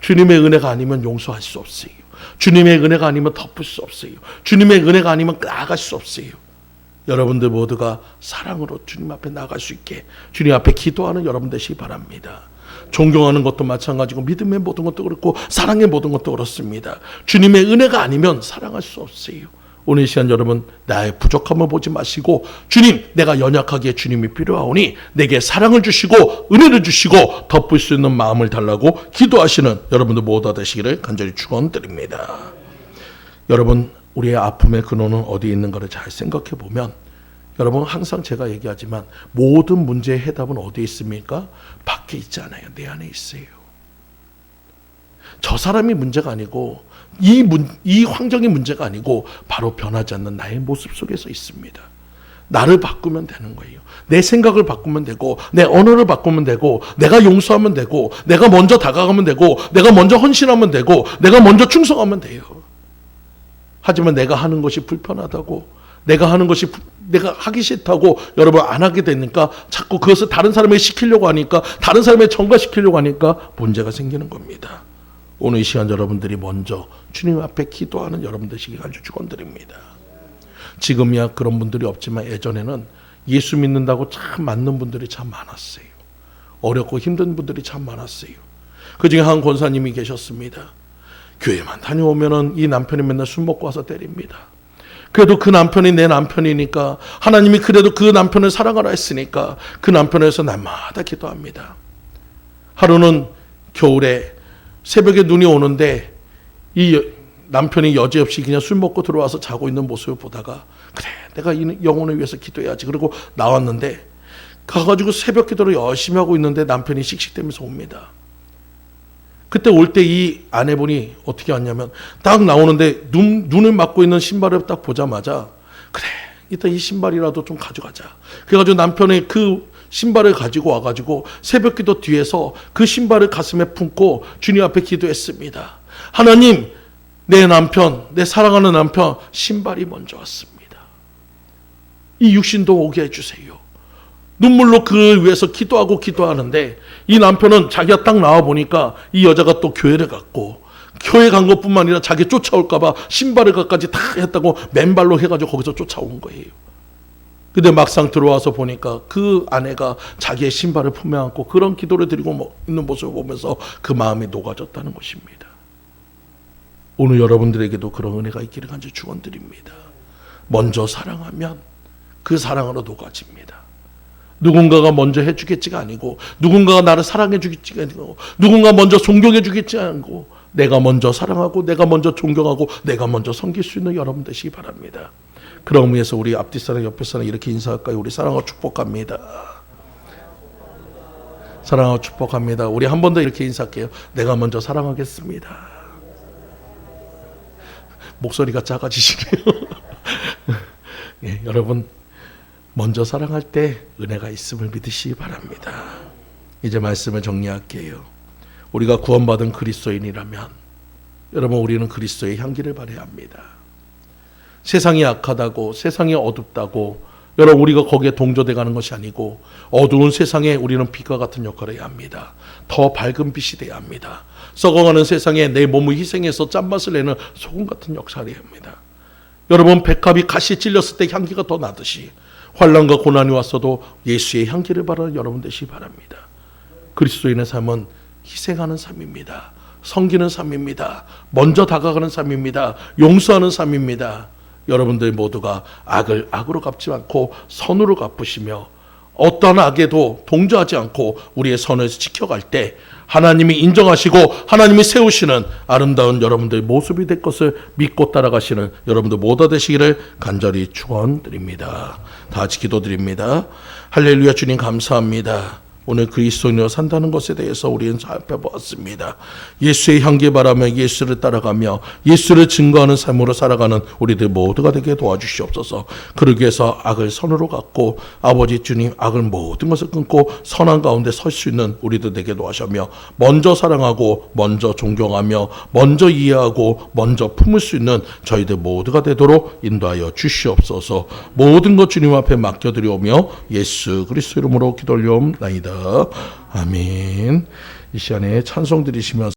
주님의 은혜가 아니면 용서할 수 없어요. 주님의 은혜가 아니면 덮을 수 없어요. 주님의 은혜가 아니면 나아갈 수 없어요. 여러분들 모두가 사랑으로 주님 앞에 나아갈 수 있게 주님 앞에 기도하는 여러분 되시기 바랍니다. 존경하는 것도 마찬가지고 믿음의 모든 것도 그렇고 사랑의 모든 것도 그렇습니다. 주님의 은혜가 아니면 사랑할 수 없어요. 오늘 이 시간 여러분 나의 부족함을 보지 마시고 주님 내가 연약하기에 주님이 필요하오니 내게 사랑을 주시고 은혜를 주시고 덮을 수 있는 마음을 달라고 기도하시는 여러분들 모두 되시기를 간절히 축원드립니다. 여러분 우리의 아픔의 근원은 어디에 있는가를 잘 생각해 보면 여러분 항상 제가 얘기하지만 모든 문제의 해답은 어디에 있습니까? 밖에 있지 않아요. 내 안에 있어요. 저 사람이 문제가 아니고 이 환경이 문제가 아니고 바로 변하지 않는 나의 모습 속에서 있습니다. 나를 바꾸면 되는 거예요. 내 생각을 바꾸면 되고 내 언어를 바꾸면 되고 내가 용서하면 되고 내가 먼저 다가가면 되고 내가 먼저 헌신하면 되고 내가 먼저 충성하면 돼요. 하지만 내가 하는 것이 불편하다고 내가 하는 것이 내가 하기 싫다고 여러분 안 하게 되니까 자꾸 그것을 다른 사람에게 시키려고 하니까 다른 사람에게 전가시키려고 하니까 문제가 생기는 겁니다. 오늘 이 시간 여러분들이 먼저 주님 앞에 기도하는 여러분 되시길 아주 축원드립니다. 지금이야 그런 분들이 없지만 예전에는 예수 믿는다고 참 맞는 분들이 참 많았어요. 어렵고 힘든 분들이 참 많았어요. 그중에 한 권사님이 계셨습니다. 교회만 다녀오면은 이 남편이 맨날 술 먹고 와서 때립니다. 그래도 그 남편이 내 남편이니까 하나님이 그래도 그 남편을 사랑하라 했으니까 그 남편을 위해서 날마다 기도합니다. 하루는 겨울에 새벽에 눈이 오는데 이 남편이 여지없이 그냥 술 먹고 들어와서 자고 있는 모습을 보다가 그래 내가 이 영혼을 위해서 기도해야지 그러고 나왔는데 가가지고 새벽 기도를 열심히 하고 있는데 남편이 씩씩대면서 옵니다. 그때 올 때 이 아내분이 어떻게 왔냐면 딱 나오는데 눈을 막고 있는 신발을 딱 보자마자 그래 일단 이 신발이라도 좀 가져가자. 그래가지고 남편의 그 신발을 가지고 와가지고 새벽 기도 뒤에서 그 신발을 가슴에 품고 주님 앞에 기도했습니다. 하나님 내 남편 내 사랑하는 남편 신발이 먼저 왔습니다. 이 육신도 오게 해주세요. 눈물로 그를 위해서 기도하는데 이 남편은 자기가 딱 나와 보니까 이 여자가 또 교회를 갔고 교회 간 것뿐만 아니라 자기 쫓아올까 봐 신발을 갖까지 다 했다고 맨발로 해가지고 거기서 쫓아온 거예요. 근데 막상 들어와서 보니까 그 아내가 자기의 신발을 품에 안고 그런 기도를 드리고 있는 모습을 보면서 그 마음이 녹아졌다는 것입니다. 오늘 여러분들에게도 그런 은혜가 있기를 간절히 축원드립니다. 먼저 사랑하면 그 사랑으로 녹아집니다. 누군가가 먼저 해주겠지가 아니고 누군가가 나를 사랑해 주겠지가 아니고 누군가 먼저 존경해 주겠지 않고 내가 먼저 사랑하고 내가 먼저 존경하고 내가 먼저 섬길 수 있는 여러분 되시기 바랍니다. 그런 의미에서 우리 앞뒤 사람 옆에 사람 이렇게 인사할까요? 우리 사랑하고 축복합니다. 사랑하고 축복합니다. 우리 한 번 더 이렇게 인사할게요. 내가 먼저 사랑하겠습니다. 목소리가 작아지시네요. 예, 여러분 먼저 사랑할 때 은혜가 있음을 믿으시기 바랍니다. 이제 말씀을 정리할게요. 우리가 구원받은 그리스도인이라면 여러분 우리는 그리스도의 향기를 발해야 합니다. 세상이 악하다고 세상이 어둡다고 여러분 우리가 거기에 동조돼 가는 것이 아니고 어두운 세상에 우리는 빛과 같은 역할을 해야 합니다. 더 밝은 빛이 돼야 합니다. 썩어가는 세상에 내 몸을 희생해서 짠맛을 내는 소금 같은 역할을 해야 합니다. 여러분 백합이 가시에 찔렸을 때 향기가 더 나듯이 환난과 고난이 왔어도 예수의 향기를 바라는 여러분 되시기 바랍니다. 그리스도인의 삶은 희생하는 삶입니다. 섬기는 삶입니다. 먼저 다가가는 삶입니다. 용서하는 삶입니다. 여러분들 모두가 악을 악으로 갚지 않고 선으로 갚으시며 어떠한 악에도 동조하지 않고 우리의 선을 지켜갈 때 하나님이 인정하시고 하나님이 세우시는 아름다운 여러분들의 모습이 될 것을 믿고 따라가시는 여러분들 모두 되시기를 간절히 축원드립니다. 다 같이 기도드립니다. 할렐루야. 주님 감사합니다. 오늘 그리스도인으로 산다는 것에 대해서 우리는 살펴보았습니다. 예수의 향기 바라며 예수를 따라가며 예수를 증거하는 삶으로 살아가는 우리들 모두가 되게 도와주시옵소서. 그러기 위해서 악을 선으로 갖고 아버지 주님 악을 모든 것을 끊고 선한 가운데 설 수 있는 우리들 되게 도와주시며 먼저 사랑하고 먼저 존경하며 먼저 이해하고 먼저 품을 수 있는 저희들 모두가 되도록 인도하여 주시옵소서. 모든 것 주님 앞에 맡겨드리오며 예수 그리스도 이름으로 기도 올리옵나이다. 아멘. 이 시간에 찬송 드리시면서